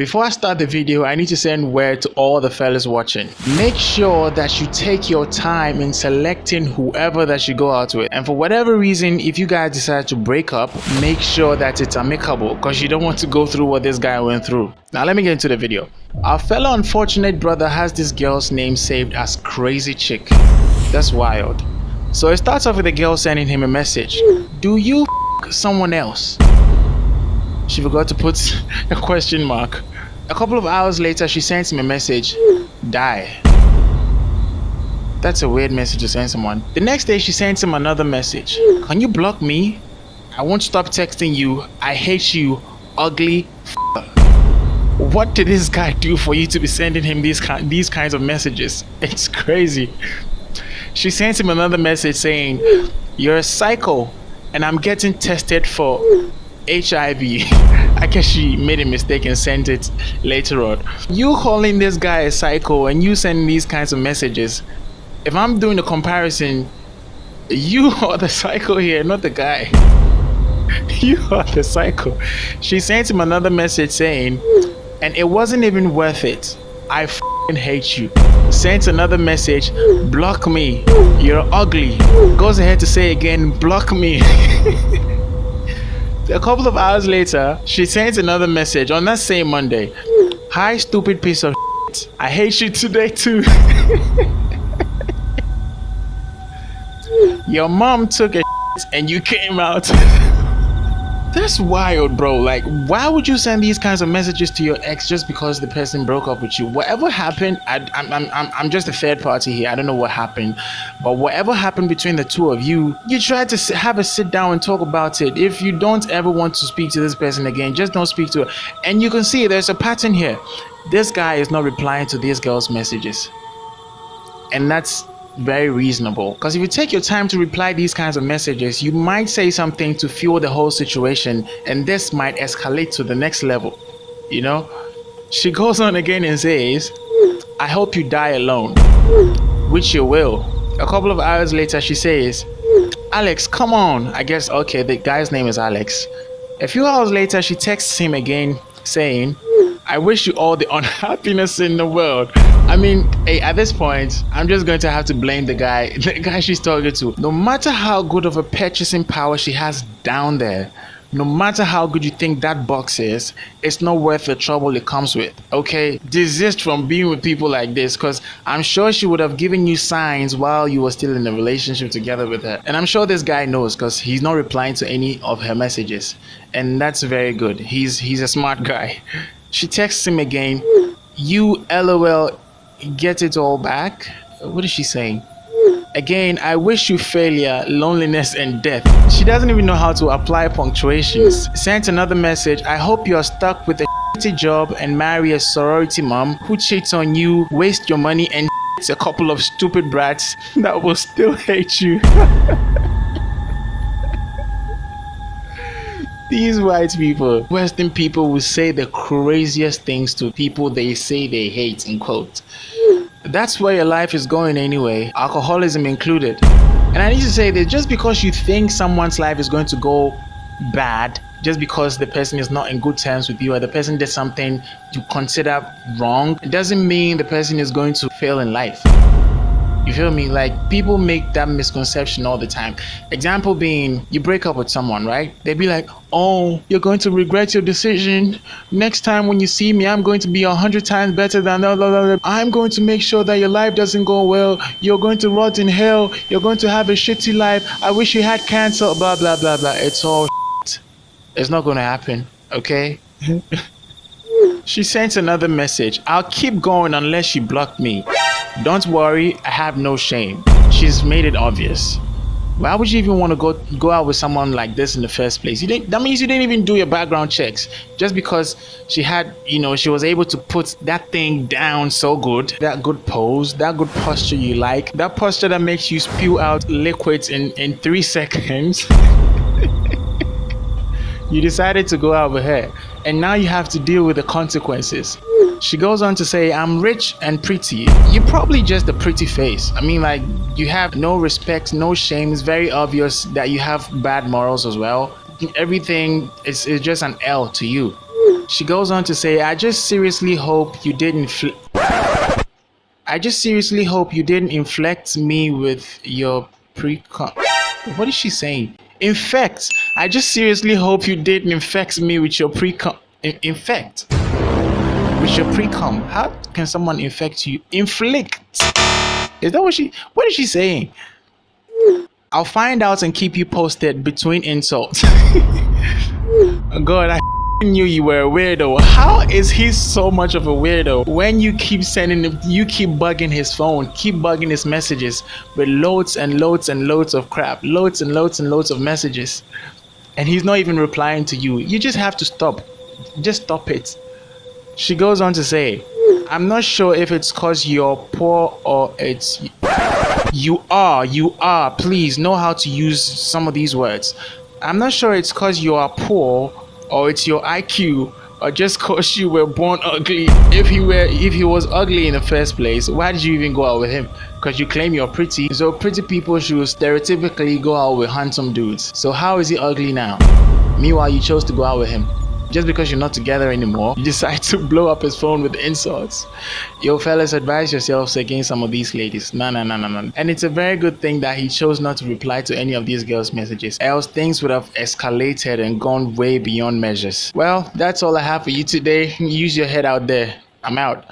Before I start the video, I need to send word to all the fellas watching. Make sure that you take your time in selecting whoever that you go out with. And for whatever reason, if you guys decide to break up, make sure that it's amicable, because you don't want to go through what this guy went through. Now let me get into the video. Our fellow unfortunate brother has this girl's name saved as Crazy Chick. That's wild. So it starts off with the girl sending him a message. Do you someone else? She forgot to put a question mark. A couple of hours later, she sends him a message. Die. That's a weird message to send someone. The next day, she sends him another message. Can you block me? I won't stop texting you. I hate you, ugly f***er. What did this guy do for you to be sending him these kinds of messages? It's crazy. She sends him another message saying, you're a psycho and I'm getting tested for HIV. I guess she made a mistake and sent it later on. You calling this guy a psycho and you sending these kinds of messages. If I'm doing a comparison, you are the psycho here, not the guy. You are the psycho. She sent him another message saying, and it wasn't even worth it. I f***ing hate you. Sent another message, block me. You're ugly. Goes ahead to say again, block me. A couple of hours later, she sends another message on that same Monday. Hi, stupid piece of shit. I hate you today too. Your mom took a shit and you came out. That's wild, bro. Like, why would you send these kinds of messages to your ex just because the person broke up with you? Whatever happened, I'm just a third party here. I don't know what happened, but whatever happened between the two of you, you try to have a sit down and talk about it. If you don't ever want to speak to this person again, just don't speak to her. And you can see there's a pattern here. This guy is not replying to this girl's messages, and that's very reasonable, because if you take your time to reply these kinds of messages, you might say something to fuel the whole situation, and this might escalate to the next level, you know. She goes on again and says, I hope you die alone, which you will. A couple of hours later, she says, Alex, come on. I guess, okay, the guy's name is Alex. A few hours later, she texts him again saying, I wish you all the unhappiness in the world. I mean, hey, at this point, I'm just going to have to blame the guy she's talking to. No matter how good of a purchasing power she has down there, no matter how good you think that box is, it's not worth the trouble it comes with, okay? Desist from being with people like this, because I'm sure she would have given you signs while you were still in a relationship together with her. And I'm sure this guy knows, because he's not replying to any of her messages. And that's very good. He's a smart guy. She texts him again, you LOL, get it all back. What is she saying? Again, I wish you failure, loneliness, and death. She doesn't even know how to apply punctuations. Sent another message, I hope you're stuck with a shitty job and marry a sorority mom who cheats on you, waste your money, and a couple of stupid brats that will still hate you. These white people, Western people, will say the craziest things to people they say they hate, in quote. That's where your life is going anyway, alcoholism included. And I need to say that just because you think someone's life is going to go bad, just because the person is not in good terms with you or the person did something you consider wrong, it doesn't mean the person is going to fail in life. You feel me? Like, people make that misconception all the time. Example being, you break up with someone, right? They'd be like, oh, you're going to regret your decision. Next time when you see me, I'm going to be 100 times better than blah, blah, blah. I'm going to make sure that your life doesn't go well. You're going to rot in hell. You're going to have a shitty life. I wish you had cancer, blah, blah, blah, blah. It's all shit. It's not going to happen, okay? She sent another message. I'll keep going unless you block me. Don't worry, I have no shame. She's made it obvious. Why would you even want to go out with someone like this in the first place? That means you didn't even do your background checks. Just because she had, she was able to put that thing down so good, that good pose, that good posture you like, that posture that makes you spew out liquids in 3 seconds. You decided to go out with her, and now you have to deal with the consequences. She goes on to say, I'm rich and pretty. You're probably just a pretty face. I mean, like, you have no respect, no shame. It's very obvious that you have bad morals as well. Everything is just an L to you. She goes on to say, I just seriously hope you didn't. I just seriously hope you didn't inflect me with your pre. What is she saying? Infect. I just seriously hope you didn't infect me with your pre-com. Infect. With your pre-com. How can someone infect you? Inflict. Is that what she? What is she saying? I'll find out and keep you posted between insults. God, I knew you were a weirdo. How is he so much of a weirdo? When you keep sending him, you keep bugging his phone, keep bugging his messages with loads and loads and loads of crap, loads and loads and loads of messages, and he's not even replying to you. You just have to stop. Just stop it. She goes on to say, I'm not sure if it's cause you're poor or it's you are. Please know how to use some of these words. I'm not sure it's cause you are poor or it's your IQ or just cause you were born ugly. If he was ugly in the first place, why did you even go out with him? Because you claim you're pretty. So pretty people should stereotypically go out with handsome dudes. So how is he ugly now? Meanwhile, you chose to go out with him. Just because you're not together anymore, you decide to blow up his phone with insults. Yo, fellas, advise yourselves against some of these ladies. No. And it's a very good thing that he chose not to reply to any of these girls' messages. Else things would have escalated and gone way beyond measures. Well, that's all I have for you today. Use your head out there. I'm out.